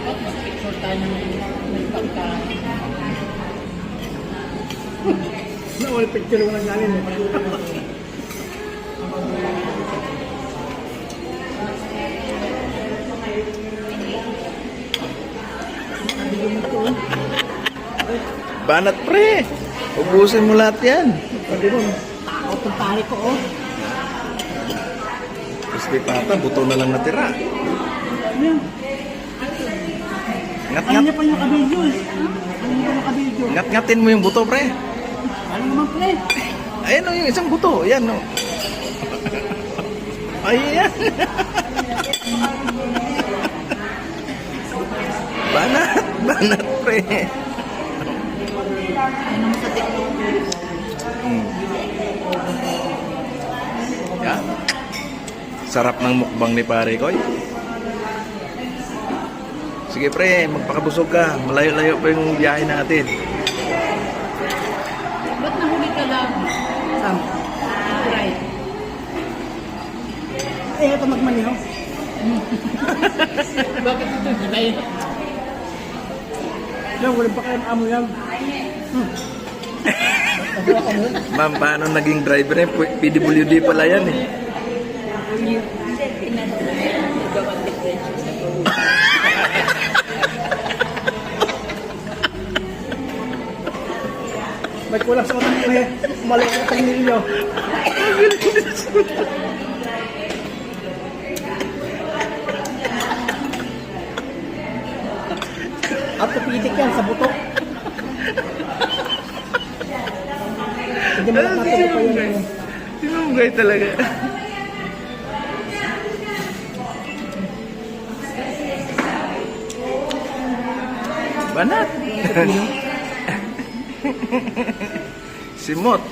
Ba't mas picture tayo ng pagka... Nawala picture mo lang galing eh. Banat pre! Ubusin mo lahat yan. Sabi mo, Takot ng pare ko, oh. Crispy pata, buto na lang natira. ano yan? Ano Ngat-ngat. niya pa yung kabilyo eh? Ano niya pa yung kabilyo? Ngat-ngatin mo yung buto pre. Ano naman pre? Ayan o, yung isang buto. Ayan o. Ayan. Banat. Banat pre. Ano mo sa TikTok? Yan. Sarap ng mukbang ni pare ko. Sige pre, magpakabusog ka. Malayo-layo pa yung biyahe natin. Ba't nahuli ka lang? Sam. Right. Eh, ito magmaniho. Bakit ito? Gilay. Yan, walang pa kayang amo yan. Ma'am, paano naging driver eh? PWD pala yan eh. May kulang sa utang eh. Mali ka sa nilyo. Orthopedic yan sa buto. Hindi mo lang natuloy pa yun eh. Sinunggay talaga. Banat. Simot.